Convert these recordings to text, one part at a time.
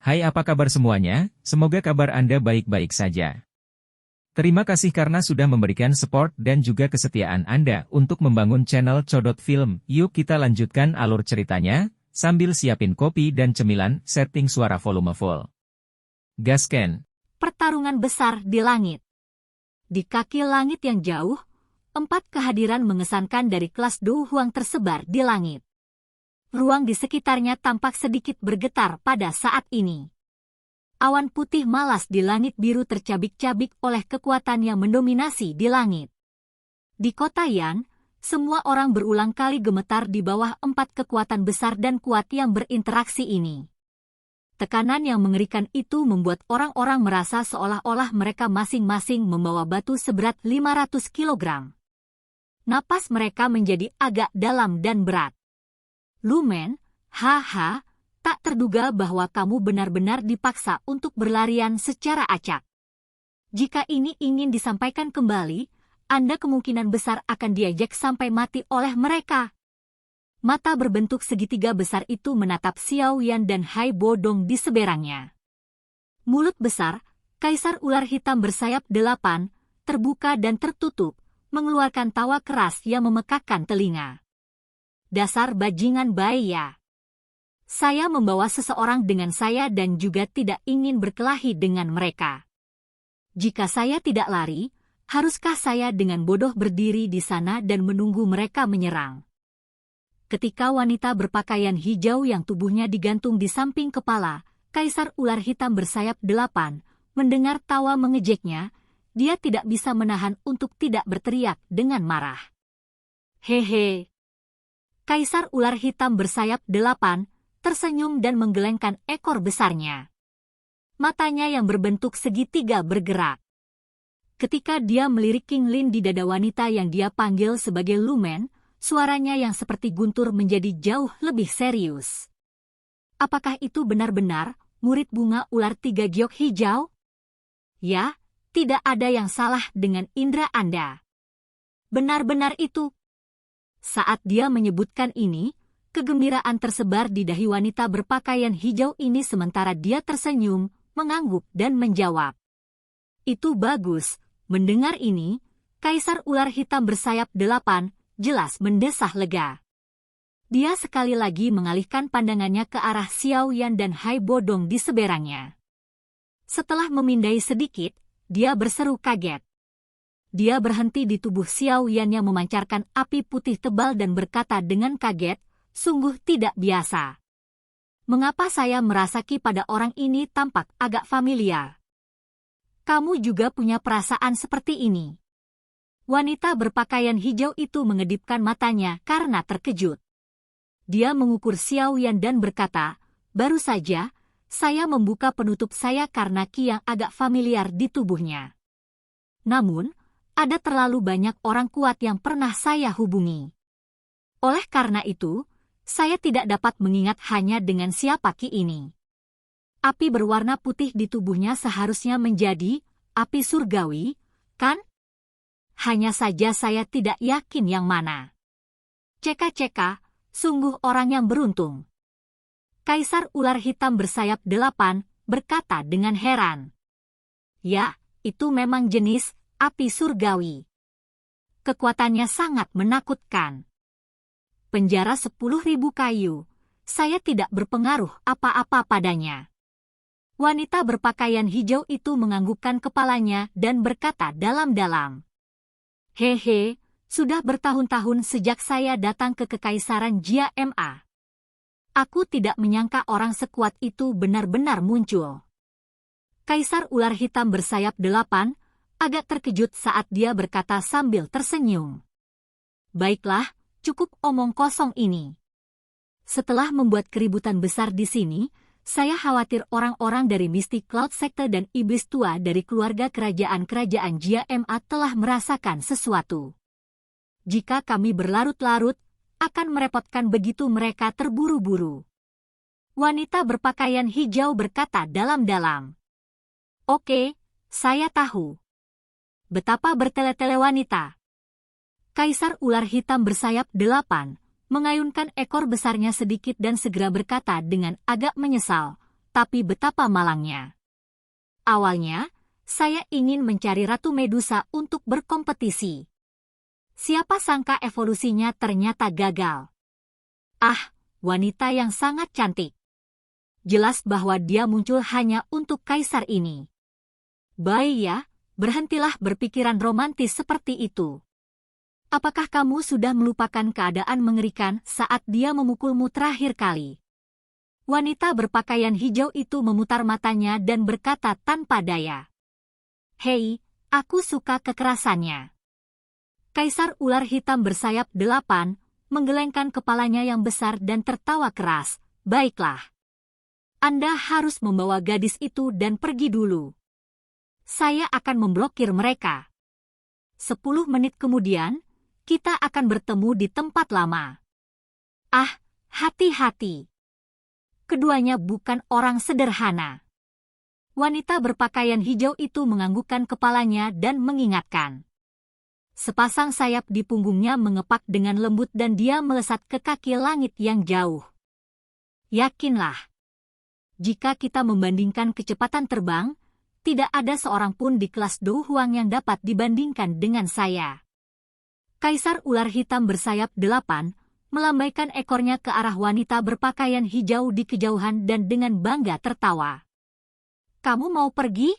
Hai, apa kabar semuanya? Semoga kabar Anda baik-baik saja. Terima kasih karena sudah memberikan support dan juga kesetiaan Anda untuk membangun channel Codot Film. Yuk kita lanjutkan alur ceritanya, sambil siapin kopi dan cemilan, setting suara volume full. Gasken. Pertarungan besar di langit. Di kaki langit yang jauh, 4 kehadiran mengesankan dari kelas Do Huang tersebar di langit. Ruang di sekitarnya tampak sedikit bergetar pada saat ini. Awan putih malas di langit biru tercabik-cabik oleh kekuatan yang mendominasi di langit. Di kota Yan, semua orang berulang kali gemetar di bawah 4 kekuatan besar dan kuat yang berinteraksi ini. Tekanan yang mengerikan itu membuat orang-orang merasa seolah-olah mereka masing-masing membawa batu seberat 500 kg. Napas mereka menjadi agak dalam dan berat. Lumen, haha, tak terduga bahwa kamu benar-benar dipaksa untuk berlarian secara acak. Jika ini ingin disampaikan kembali, Anda kemungkinan besar akan diejek sampai mati oleh mereka. Mata berbentuk segitiga besar itu menatap Xiao Yan dan Hai Bodong di seberangnya. Mulut besar, kaisar ular hitam bersayap 8, terbuka dan tertutup, mengeluarkan tawa keras yang memekakkan telinga. Dasar bajingan bayi ya. Saya membawa seseorang dengan saya dan juga tidak ingin berkelahi dengan mereka. Jika saya tidak lari, haruskah saya dengan bodoh berdiri di sana dan menunggu mereka menyerang? Ketika wanita berpakaian hijau yang tubuhnya digantung di samping kepala, kaisar ular hitam bersayap 8, mendengar tawa mengejeknya, dia tidak bisa menahan untuk tidak berteriak dengan marah. Hehe. Kaisar ular hitam bersayap 8, tersenyum dan menggelengkan ekor besarnya. Matanya yang berbentuk segitiga bergerak. Ketika dia melirik King Lin di dada wanita yang dia panggil sebagai Lumen, suaranya yang seperti guntur menjadi jauh lebih serius. Apakah itu benar-benar murid bunga ular 3 giok hijau? Ya, tidak ada yang salah dengan indera Anda. Benar-benar itu. Saat dia menyebutkan ini, kegembiraan tersebar di dahi wanita berpakaian hijau ini sementara dia tersenyum, mengangguk dan menjawab. Itu bagus, mendengar ini, kaisar ular hitam bersayap 8, jelas mendesah lega. Dia sekali lagi mengalihkan pandangannya ke arah Xiao Yan dan Hai Bodong di seberangnya. Setelah memindai sedikit, dia berseru kaget. Dia berhenti di tubuh Xiao Yan yang memancarkan api putih tebal dan berkata dengan kaget, sungguh tidak biasa. Mengapa saya merasa pada orang ini tampak agak familiar? Kamu juga punya perasaan seperti ini. Wanita berpakaian hijau itu mengedipkan matanya karena terkejut. Dia mengukur Xiao Yan dan berkata, baru saja, saya membuka penutup saya karena ki yang agak familiar di tubuhnya. Namun, ada terlalu banyak orang kuat yang pernah saya hubungi. Oleh karena itu, saya tidak dapat mengingat hanya dengan siapa ki ini. Api berwarna putih di tubuhnya seharusnya menjadi api surgawi, kan? Hanya saja saya tidak yakin yang mana. Ceka-ceka, sungguh orang yang beruntung. Kaisar ular hitam bersayap 8, berkata dengan heran. Ya, itu memang jenis api surgawi. Kekuatannya sangat menakutkan. Penjara 10.000 kayu, saya tidak berpengaruh apa-apa padanya. Wanita berpakaian hijau itu menganggukkan kepalanya dan berkata dalam-dalam. Hehe, sudah bertahun-tahun sejak saya datang ke Kekaisaran Jia Ma. Aku tidak menyangka orang sekuat itu benar-benar muncul. Kaisar ular hitam bersayap 8, agak terkejut saat dia berkata sambil tersenyum. Baiklah, cukup omong kosong ini. Setelah membuat keributan besar di sini, saya khawatir orang-orang dari Mystic Cloud Sekte dan Iblis Tua dari keluarga kerajaan-kerajaan Jia Ma telah merasakan sesuatu. Jika kami berlarut-larut, akan merepotkan begitu mereka terburu-buru. Wanita berpakaian hijau berkata dalam-dalam. Oke, saya tahu. Betapa bertele-tele wanita. Kaisar ular hitam bersayap 8, mengayunkan ekor besarnya sedikit dan segera berkata dengan agak menyesal, tetapi betapa malangnya. Awalnya, saya ingin mencari Ratu Medusa untuk berkompetisi. Siapa sangka evolusinya ternyata gagal. Ah, wanita yang sangat cantik. Jelas bahwa dia muncul hanya untuk kaisar ini. Baik ya, berhentilah berpikiran romantis seperti itu. Apakah kamu sudah melupakan keadaan mengerikan saat dia memukulmu terakhir kali? Wanita berpakaian hijau itu memutar matanya dan berkata tanpa daya. Hei, aku suka kekerasannya. Kaisar ular hitam bersayap 8, menggelengkan kepalanya yang besar dan tertawa keras. Baiklah. Anda harus membawa gadis itu dan pergi dulu. Saya akan memblokir mereka. 10 menit kemudian, kita akan bertemu di tempat lama. Ah, hati-hati. Keduanya bukan orang sederhana. Wanita berpakaian hijau itu menganggukkan kepalanya dan mengingatkan. Sepasang sayap di punggungnya mengepak dengan lembut dan dia melesat ke kaki langit yang jauh. Yakinlah, jika kita membandingkan kecepatan terbang, tidak ada seorang pun di kelas Do Huang yang dapat dibandingkan dengan saya. Kaisar ular hitam bersayap 8, melambaikan ekornya ke arah wanita berpakaian hijau di kejauhan dan dengan bangga tertawa. Kamu mau pergi?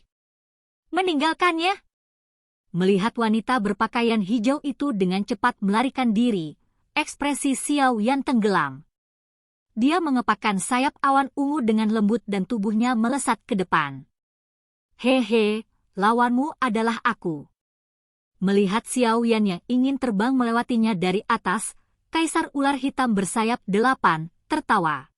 Meninggalkannya? Melihat wanita berpakaian hijau itu dengan cepat melarikan diri, ekspresi Xiao Yan tenggelam. Dia mengepakkan sayap awan ungu dengan lembut dan tubuhnya melesat ke depan. Hehe, lawanmu adalah aku. Melihat Xiao Yan yang ingin terbang melewatinya dari atas, Kaisar ular hitam bersayap 8, tertawa.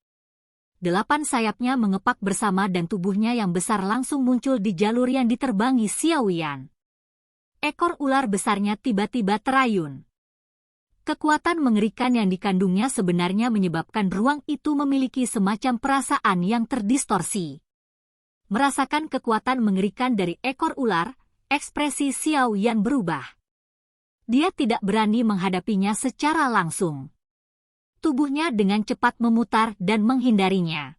8 sayapnya mengepak bersama dan tubuhnya yang besar langsung muncul di jalur yang diterbangi Xiao Yan. Ekor ular besarnya tiba-tiba terayun. Kekuatan mengerikan yang dikandungnya sebenarnya menyebabkan ruang itu memiliki semacam perasaan yang terdistorsi. Merasakan kekuatan mengerikan dari ekor ular, ekspresi Xiao Yan berubah. Dia tidak berani menghadapinya secara langsung. Tubuhnya dengan cepat memutar dan menghindarinya.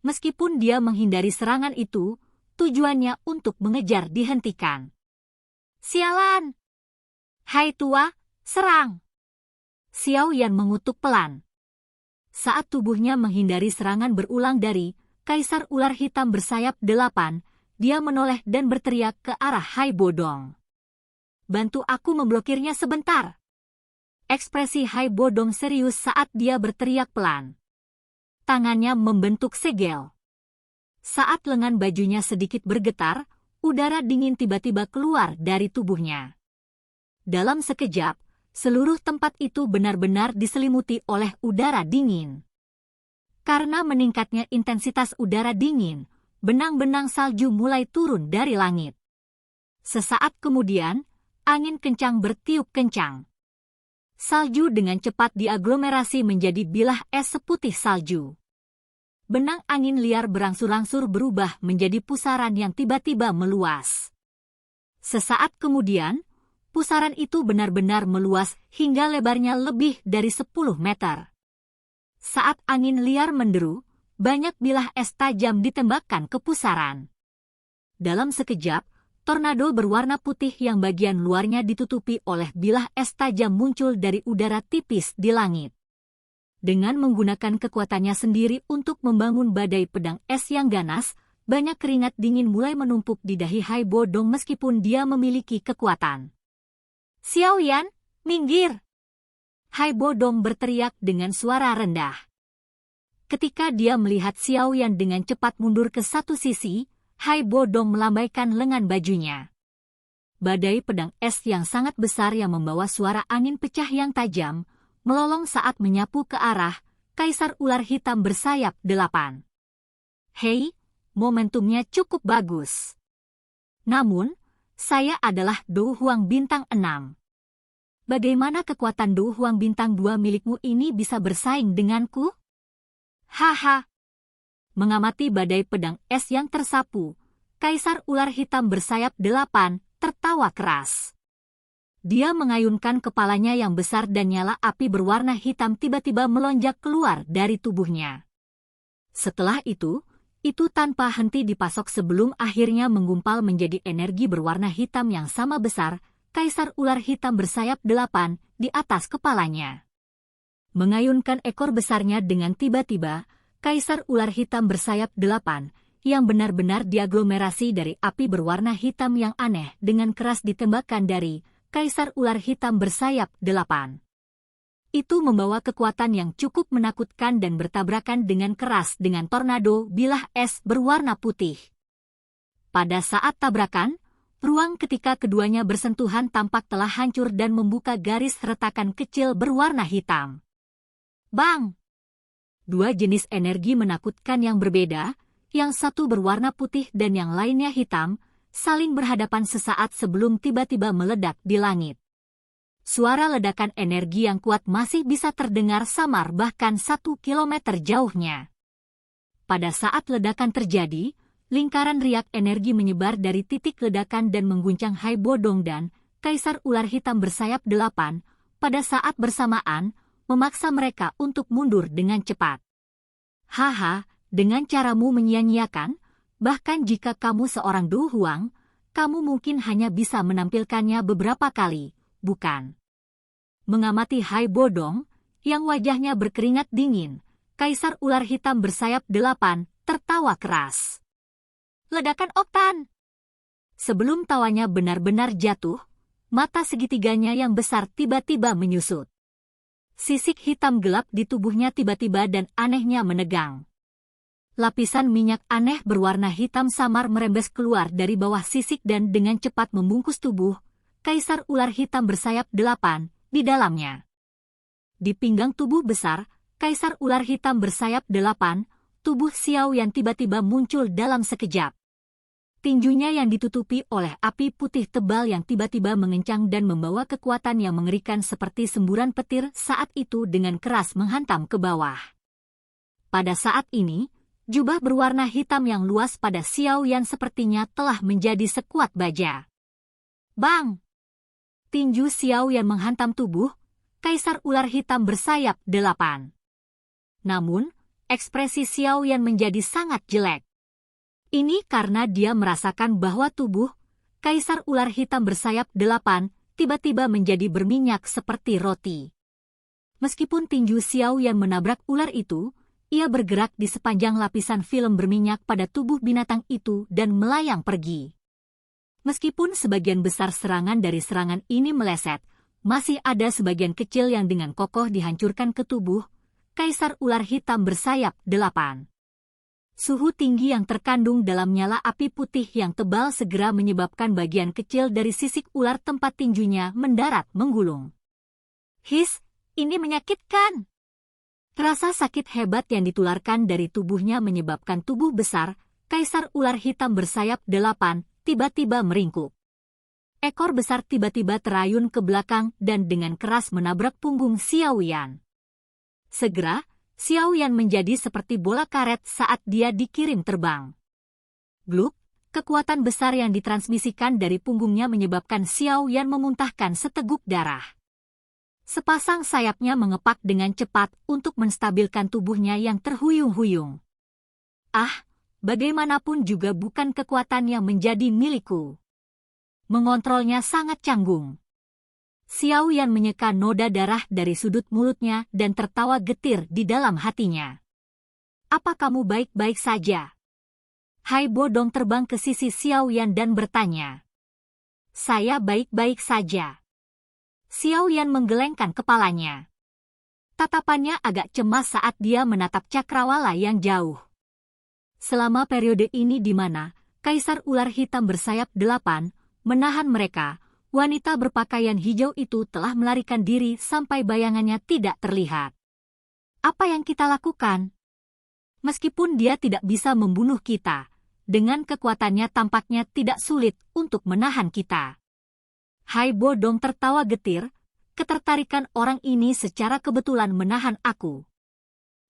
Meskipun dia menghindari serangan itu, tujuannya untuk mengejar dihentikan. Sialan! Hai tua, serang! Xiao Yan mengutuk pelan. Saat tubuhnya menghindari serangan berulang dari Kaisar ular hitam bersayap 8, dia menoleh dan berteriak ke arah Hai Bodong. Bantu aku memblokirnya sebentar. Ekspresi Hai Bodong serius saat dia berteriak pelan. Tangannya membentuk segel. Saat lengan bajunya sedikit bergetar, udara dingin tiba-tiba keluar dari tubuhnya. Dalam sekejap, seluruh tempat itu benar-benar diselimuti oleh udara dingin. Karena meningkatnya intensitas udara dingin, benang-benang salju mulai turun dari langit. Sesaat kemudian, angin kencang bertiup kencang. Salju dengan cepat diaglomerasi menjadi bilah es seputih salju. Benang angin liar berangsur-angsur berubah menjadi pusaran yang tiba-tiba meluas. Sesaat kemudian, pusaran itu benar-benar meluas hingga lebarnya lebih dari 10 meter. Saat angin liar menderu, banyak bilah es tajam ditembakkan ke pusaran. Dalam sekejap, tornado berwarna putih yang bagian luarnya ditutupi oleh bilah es tajam muncul dari udara tipis di langit. Dengan menggunakan kekuatannya sendiri untuk membangun badai pedang es yang ganas, banyak keringat dingin mulai menumpuk di dahi Hai Bodong meskipun dia memiliki kekuatan. Xiao Yan, minggir! Hai Bodong berteriak dengan suara rendah. Ketika dia melihat Xiao Yan dengan cepat mundur ke satu sisi, Hai Bodong melambaikan lengan bajunya. Badai pedang es yang sangat besar yang membawa suara angin pecah yang tajam, melolong saat menyapu ke arah Kaisar ular hitam bersayap 8. Hei, momentumnya cukup bagus. Namun, saya adalah Do Huang Bintang 6. Bagaimana kekuatan Do Huang Bintang 2 milikmu ini bisa bersaing denganku? Haha. Mengamati badai pedang es yang tersapu, Kaisar ular hitam bersayap 8 tertawa keras. Dia mengayunkan kepalanya yang besar dan nyala api berwarna hitam tiba-tiba melonjak keluar dari tubuhnya. Setelah itu, itu tanpa henti dipasok sebelum akhirnya menggumpal menjadi energi berwarna hitam yang sama besar, Kaisar Ular Hitam Bersayap 8, di atas kepalanya. Mengayunkan ekor besarnya dengan tiba-tiba, Kaisar Ular Hitam Bersayap 8, yang benar-benar diaglomerasi dari api berwarna hitam yang aneh dengan keras ditembakkan dari Kaisar Ular Hitam Bersayap 8. Itu membawa kekuatan yang cukup menakutkan dan bertabrakan dengan keras dengan tornado bilah es berwarna putih. Pada saat tabrakan, ruang ketika keduanya bersentuhan tampak telah hancur dan membuka garis retakan kecil berwarna hitam. Bang! Dua jenis energi menakutkan yang berbeda, yang satu berwarna putih dan yang lainnya hitam, saling berhadapan sesaat sebelum tiba-tiba meledak di langit. Suara ledakan energi yang kuat masih bisa terdengar samar bahkan 1 kilometer jauhnya. Pada saat ledakan terjadi, lingkaran riak energi menyebar dari titik ledakan dan mengguncang Hai Bodong dan Kaisar Ular Hitam Bersayap 8, pada saat bersamaan, memaksa mereka untuk mundur dengan cepat. Haha, dengan caramu menyia-nyiakan, bahkan jika kamu seorang Du Huang, kamu mungkin hanya bisa menampilkannya beberapa kali, bukan? Mengamati Hai Bodong, yang wajahnya berkeringat dingin, Kaisar Ular Hitam Bersayap 8 tertawa keras. Ledakan oktan! Sebelum tawanya benar-benar jatuh, mata segitiganya yang besar tiba-tiba menyusut. Sisik hitam gelap di tubuhnya tiba-tiba dan anehnya menegang. Lapisan minyak aneh berwarna hitam samar merembes keluar dari bawah sisik dan dengan cepat membungkus tubuh Kaisar Ular Hitam Bersayap 8 di dalamnya. Di pinggang tubuh besar, Kaisar Ular Hitam Bersayap 8, tubuh Xiao Yan tiba-tiba muncul dalam sekejap. Tinjunya yang ditutupi oleh api putih tebal yang tiba-tiba mengencang dan membawa kekuatan yang mengerikan seperti semburan petir saat itu dengan keras menghantam ke bawah. Pada saat ini, jubah berwarna hitam yang luas pada Xiao Yan sepertinya telah menjadi sekuat baja. Bang! Tinju Xiao Yan menghantam tubuh Kaisar Ular Hitam Bersayap 8. Namun, ekspresi Xiao Yan menjadi sangat jelek. Ini karena dia merasakan bahwa tubuh Kaisar Ular Hitam Bersayap 8 tiba-tiba menjadi berminyak seperti roti. Meskipun tinju Xiao Yan menabrak ular itu, ia bergerak di sepanjang lapisan film berminyak pada tubuh binatang itu dan melayang pergi. Meskipun sebagian besar serangan dari serangan ini meleset, masih ada sebagian kecil yang dengan kokoh dihancurkan ke tubuh Kaisar Ular Hitam Bersayap 8. Suhu tinggi yang terkandung dalam nyala api putih yang tebal segera menyebabkan bagian kecil dari sisik ular tempat tinjunya mendarat menggulung. His, ini menyakitkan! Rasa sakit hebat yang ditularkan dari tubuhnya menyebabkan tubuh besar Kaisar Ular Hitam Bersayap 8 tiba-tiba meringkuk. Ekor besar tiba-tiba terayun ke belakang dan dengan keras menabrak punggung Xiao Yan. Segera, Xiao Yan menjadi seperti bola karet saat dia dikirim terbang. Gluk, kekuatan besar yang ditransmisikan dari punggungnya menyebabkan Xiao Yan memuntahkan seteguk darah. Sepasang sayapnya mengepak dengan cepat untuk menstabilkan tubuhnya yang terhuyung-huyung. Ah! Bagaimanapun juga bukan kekuatan yang menjadi milikku. Mengontrolnya sangat canggung. Xiao Yan menyeka noda darah dari sudut mulutnya dan tertawa getir di dalam hatinya. Apa kamu baik-baik saja? Hai Bodong terbang ke sisi Xiao Yan dan bertanya. Saya baik-baik saja. Xiao Yan menggelengkan kepalanya. Tatapannya agak cemas saat dia menatap cakrawala yang jauh. Selama periode ini di mana Kaisar Ular Hitam Bersayap 8 menahan mereka, wanita berpakaian hijau itu telah melarikan diri sampai bayangannya tidak terlihat. Apa yang kita lakukan? Meskipun dia tidak bisa membunuh kita, dengan kekuatannya tampaknya tidak sulit untuk menahan kita. Hai Bodong tertawa getir, ketertarikan orang ini secara kebetulan menahan aku.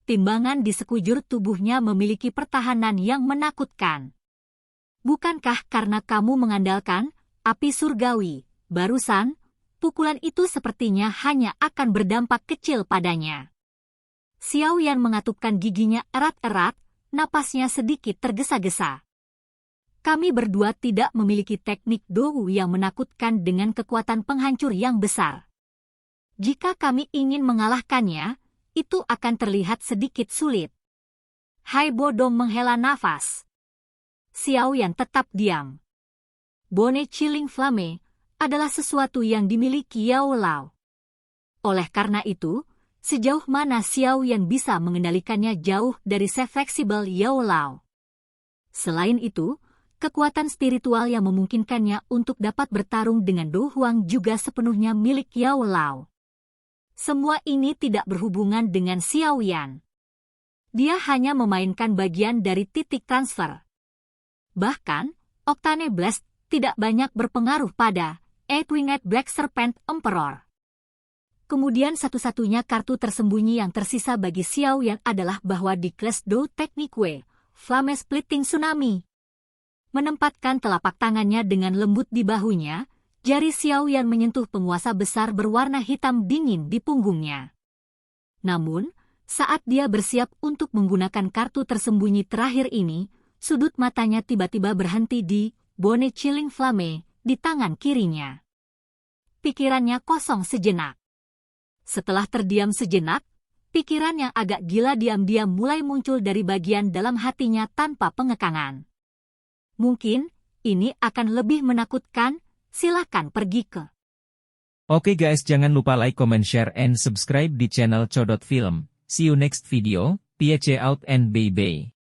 Timbangan di sekujur tubuhnya memiliki pertahanan yang menakutkan. Bukankah karena kamu mengandalkan api surgawi, barusan, pukulan itu sepertinya hanya akan berdampak kecil padanya. Xiao Yan mengatupkan giginya erat-erat, napasnya sedikit tergesa-gesa. Kami berdua tidak memiliki teknik Dou yang menakutkan dengan kekuatan penghancur yang besar. Jika kami ingin mengalahkannya, itu akan terlihat sedikit sulit. Hai Bodong menghela nafas. Xiao Yan tetap diam. Bone Chilling Flame adalah sesuatu yang dimiliki Yao Lao. Oleh karena itu, sejauh mana Xiao Yan bisa mengendalikannya jauh dari se-fleksibel Yao Lao. Selain itu, kekuatan spiritual yang memungkinkannya untuk dapat bertarung dengan Du Huang juga sepenuhnya milik Yao Lao. Semua ini tidak berhubungan dengan Xiao Yan. Dia hanya memainkan bagian dari titik transfer. Bahkan, Octane Blast tidak banyak berpengaruh pada Eight-Winged Black Serpent Emperor. Kemudian satu-satunya kartu tersembunyi yang tersisa bagi Xiao Yan adalah bahwa di kelas Dou Technique Flame Splitting Tsunami. Menempatkan telapak tangannya dengan lembut di bahunya, jari Xiao Yan menyentuh penguasa besar berwarna hitam dingin di punggungnya. Namun, saat dia bersiap untuk menggunakan kartu tersembunyi terakhir ini, sudut matanya tiba-tiba berhenti di Bone Chilling Flame di tangan kirinya. Pikirannya kosong sejenak. Setelah terdiam sejenak, pikiran yang agak gila diam-diam mulai muncul dari bagian dalam hatinya tanpa pengekangan. Mungkin, ini akan lebih menakutkan, silakan pergi ke. Oke guys, jangan lupa like, comment, share, and subscribe di channel Codot Film. See you next video, peace out and bye-bye.